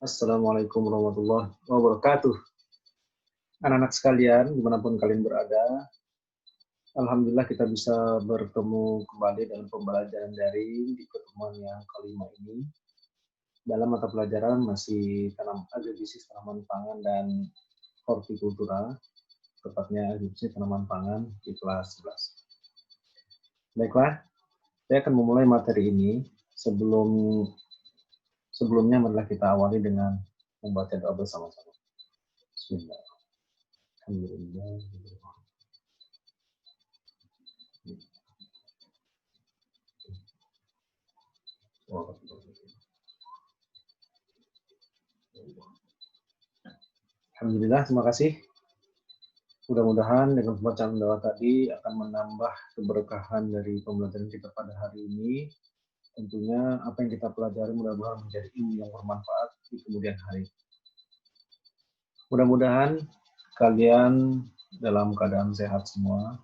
Assalamualaikum warahmatullahi wabarakatuh. Anak-anak sekalian, dimanapun kalian berada, Alhamdulillah kita bisa bertemu kembali dalam pembelajaran daring di pertemuan yang kelima ini. Dalam mata pelajaran masih agribisnis tanaman pangan dan hortikultura, tepatnya agribisnis tanaman pangan di kelas 11. Baiklah, saya akan memulai materi ini. Sebelumnya marilah kita awali dengan membaca doa bersama-sama. Bismillah. Alhamdulillah. Alhamdulillah, terima kasih. Mudah-mudahan dengan pembacaan doa tadi akan menambah keberkahan dari pembelajaran kita pada hari ini. Tentunya apa yang kita pelajari mudah-mudahan menjadi ilmu yang bermanfaat di kemudian hari. Mudah-mudahan kalian dalam keadaan sehat semua.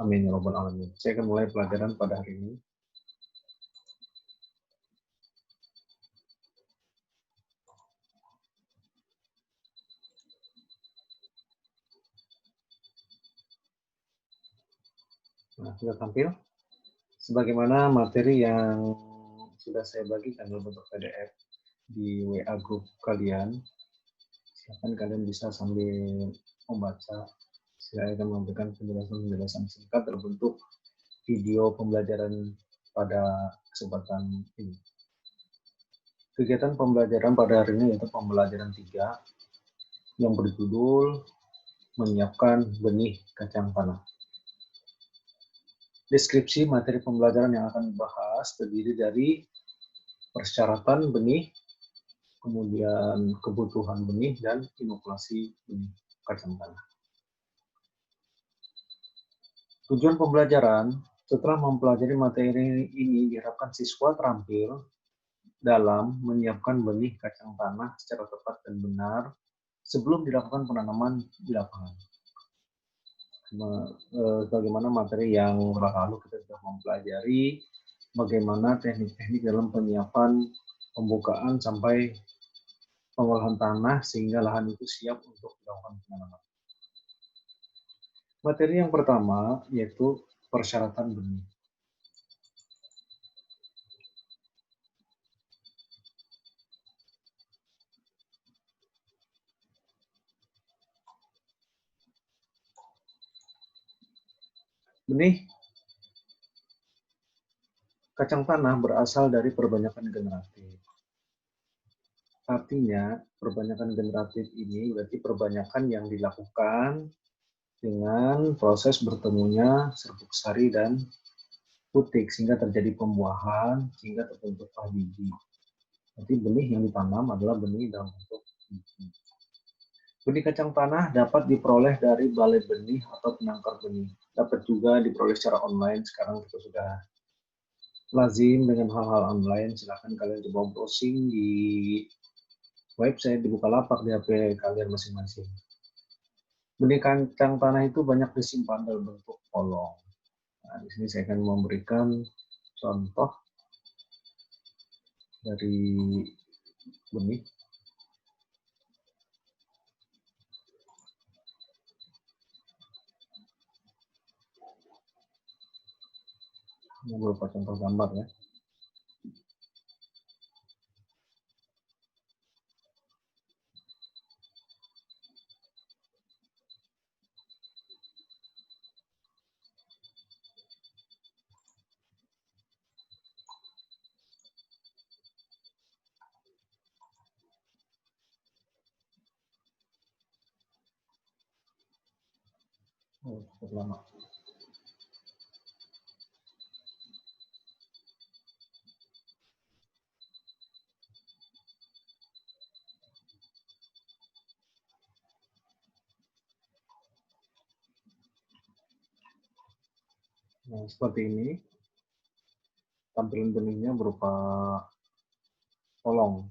Amin ya rabbal alamin. Saya akan mulai pelajaran pada hari ini. Nah, sudah tampil. Sebagaimana materi yang sudah saya bagikan dalam bentuk PDF di WA group kalian, silakan kalian bisa sambil membaca. Saya akan memberikan penjelasan-penjelasan singkat berbentuk video pembelajaran pada kesempatan ini. Kegiatan pembelajaran pada hari ini yaitu pembelajaran 3 yang berjudul menyiapkan benih kacang tanah. Deskripsi materi pembelajaran yang akan dibahas terdiri dari persyaratan benih, kemudian kebutuhan benih, dan inokulasi benih kacang tanah. Tujuan pembelajaran, setelah mempelajari materi ini, diharapkan siswa terampil dalam menyiapkan benih kacang tanah secara tepat dan benar sebelum dilakukan penanaman di lapangan. Bagaimana materi yang lalu kita sudah mempelajari bagaimana teknik-teknik dalam penyiapan pembukaan sampai pengolahan tanah sehingga lahan itu siap untuk dilakukan penanaman. Materi yang pertama yaitu persyaratan benih. Benih kacang tanah berasal dari perbanyakan generatif. Artinya, perbanyakan generatif ini berarti perbanyakan yang dilakukan dengan proses bertemunya serbuk sari dan putik sehingga terjadi pembuahan sehingga terbentuklah biji. Jadi benih yang ditanam adalah benih dalam bentuk biji. Benih kacang tanah dapat diperoleh dari balai benih atau penangkar benih. Dapat juga diperoleh secara online. Sekarang kita sudah lazim dengan hal-hal online. Silahkan kalian coba browsing di website, di Bukalapak, di HP kalian masing-masing. Benih kacang tanah itu banyak disimpan dalam bentuk kolong. Nah, di sini saya akan memberikan contoh dari benih. Ini berupa contoh gambar ya. Oh, cukup lama. Nah, seperti ini. Tampilan benihnya berupa kolong.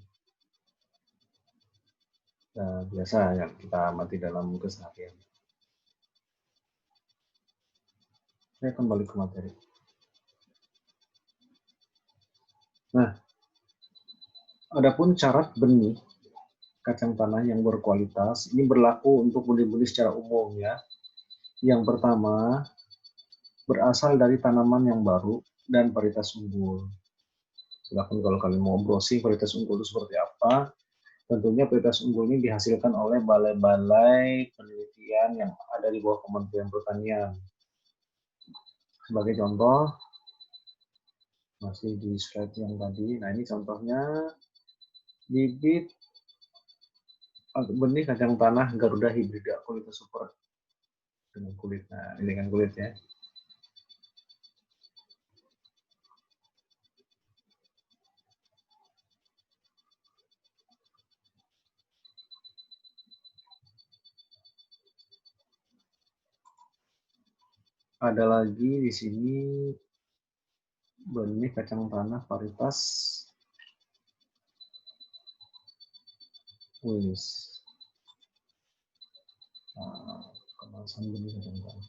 Nah, biasa yang kita amati dalam keseharian. Saya kembali ke materi. Nah, adapun syarat benih kacang tanah yang berkualitas. Ini berlaku untuk benih-benih secara umum ya. Yang pertama, berasal dari tanaman yang baru dan varietas unggul. Silakan kalau kalian mau browsing varietas unggul itu seperti apa. Tentunya varietas unggul ini dihasilkan oleh balai-balai penelitian yang ada di bawah Kementerian Pertanian. Sebagai contoh, masih di slide yang tadi. Nah, ini contohnya bibit benih kacang tanah Garuda hibrida kualitas super dengan kulit. Nah, ini dengan kulit ya. Ada lagi di sini benih kacang tanah varietas Willis. Nah, kemasan benih kacang tanah.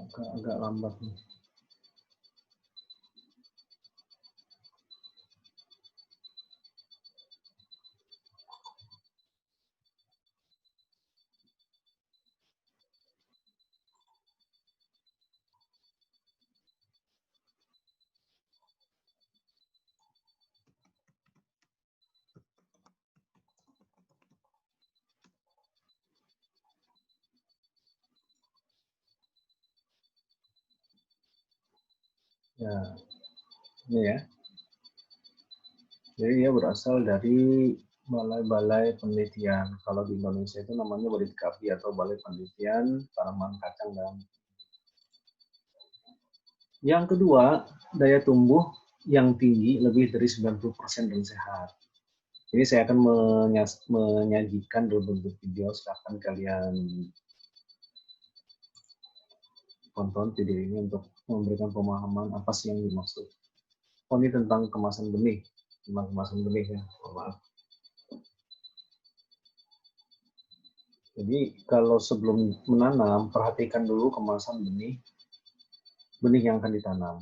Agak lambat nih. Ya, ini ya. Jadi dia berasal dari balai-balai penelitian. Kalau di Indonesia itu namanya Balidkapi atau Balai Penelitian Tanaman Kacang dan yang kedua, daya tumbuh yang tinggi lebih dari 90% dan sehat. Jadi saya akan menyajikan dalam bentuk video, silahkan kalian tonton video ini untuk memberikan pemahaman apa sih yang dimaksud. Oh, ini tentang kemasan benih, ya, maaf. Jadi kalau sebelum menanam, perhatikan dulu kemasan benih yang akan ditanam.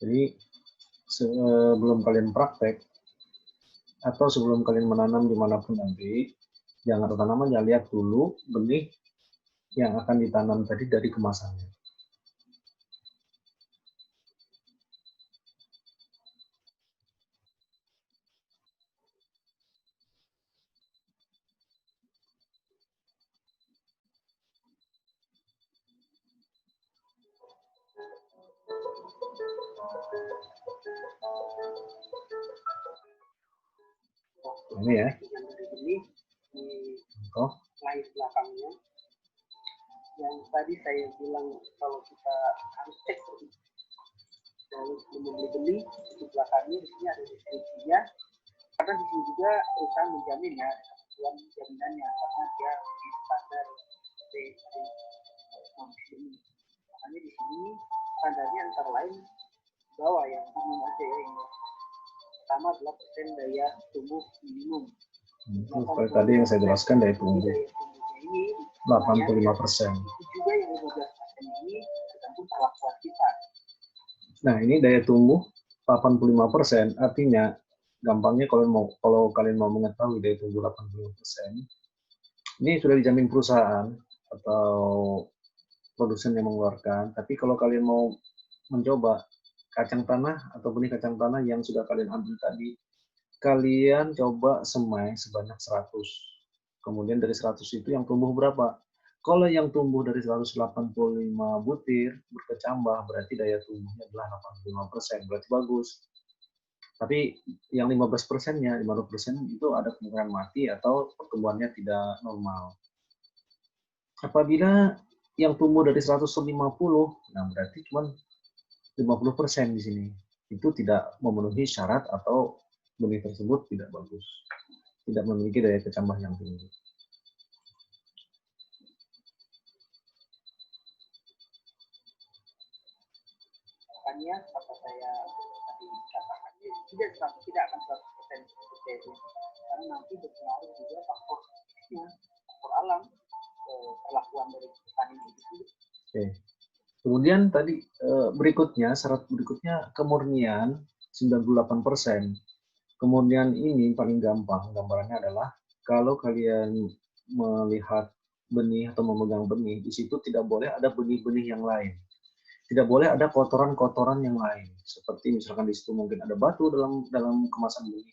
Jadi sebelum kalian praktek atau sebelum kalian menanam dimanapun nanti, jangan tanaman ya, lihat dulu benih yang akan ditanam tadi dari kemasannya. Ini ya. Contoh. Lahir belakangnya yang tadi saya bilang kalau kita harus cek dari membeli benih di belakangnya, di sini ada deskripsinya, karena di sini juga perusahaan menjamin ya kebutuhan jaminannya karena dia di standar dari ini. Makanya di sini standarnya antara lain bawah yang umum aja ya, yang pertama adalah persen daya tumbuh minimum. Seperti tadi yang saya jelaskan daya tumbuh 85%. Juga yang 15% ini tergantung perlakuan kita. Nah, ini daya tumbuh 85%, artinya gampangnya kalau kalian mau mengetahui daya tumbuh 85%, ini sudah dijamin perusahaan atau produsen yang mengeluarkan. Tapi kalau kalian mau mencoba kacang tanah atau benih kacang tanah yang sudah kalian ambil tadi, kalian coba semai sebanyak 100. Kemudian dari 100 itu yang tumbuh berapa? Kalau yang tumbuh dari 185 butir berkecambah, berarti daya tumbuhnya adalah 85%, berarti bagus. Tapi yang 15%-nya, 50% itu ada kemungkinan mati atau pertumbuhannya tidak normal. Apabila yang tumbuh dari 150, nah berarti cuma 50% di sini. Itu tidak memenuhi syarat atau benih tersebut tidak bagus. Tidak memiliki daya kecambah yang tinggi. makanya apa saya tadi katakan tidak akan 100% seperti karena nanti berpengaruh juga faktor alam, perlakuan dari petani itu. Oke. Kemudian tadi berikutnya, syarat berikutnya kemurnian 98%. Kemudian ini paling gampang, gambarannya adalah kalau kalian melihat benih atau memegang benih, di situ tidak boleh ada benih-benih yang lain. Tidak boleh ada kotoran-kotoran yang lain. Seperti misalkan di situ mungkin ada batu dalam kemasan benih,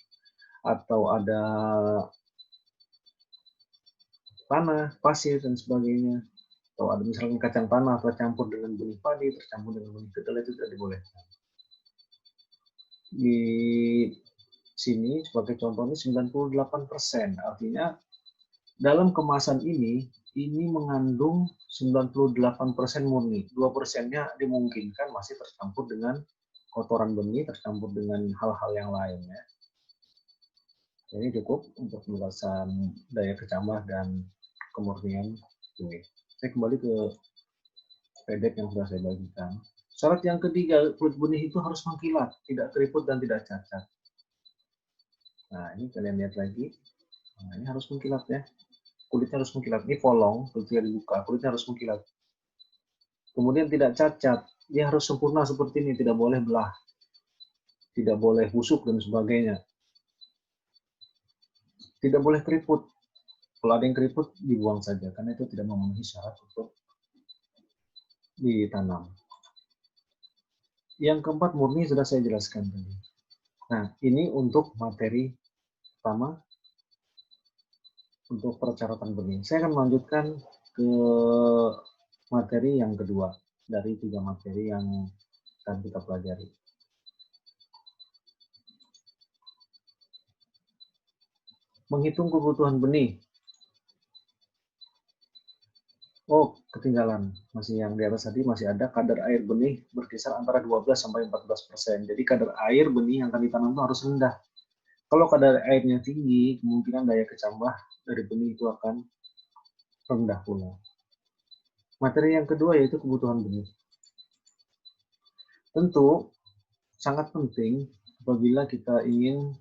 atau ada tanah, pasir, dan sebagainya. Atau ada misalkan kacang tanah tercampur dengan benih padi, tercampur dengan benih kedelai, itu tidak dibolehkan. Di sini sebagai contohnya 98%, artinya dalam kemasan ini mengandung 98% murni, 2%-nya dimungkinkan masih tercampur dengan kotoran benih, tercampur dengan hal-hal yang lain ya. Jadi cukup untuk penjelasan daya kecambah dan kemurnian ini. Saya kembali ke PDF yang sudah saya bagikan. Syarat yang ketiga, kulit benih itu harus mengkilat, tidak keriput dan tidak cacat. Nah, ini kalian lihat lagi. Nah, ini harus mengkilat ya. Kulitnya harus mengkilat. Ini polong, ketika dibuka, kulitnya harus mengkilat. Kemudian tidak cacat. Dia harus sempurna seperti ini, tidak boleh belah. Tidak boleh busuk dan sebagainya. Tidak boleh keriput. Kalau ada yang keriput, dibuang saja, karena itu tidak memenuhi syarat untuk ditanam. Yang keempat, murni sudah saya jelaskan tadi. Nah, ini untuk materi pertama, untuk persyaratan benih. Saya akan melanjutkan ke materi yang kedua, dari 3 materi yang akan kita pelajari. Menghitung kebutuhan benih. Oh, ketinggalan. Masih yang di atas tadi masih ada kadar air benih berkisar antara 12 sampai 14%. Jadi kadar air benih yang akan ditanam itu harus rendah. Kalau kadar airnya tinggi, kemungkinan daya kecambah dari benih itu akan rendah pula. Materi yang kedua yaitu kebutuhan benih. Tentu sangat penting apabila kita ingin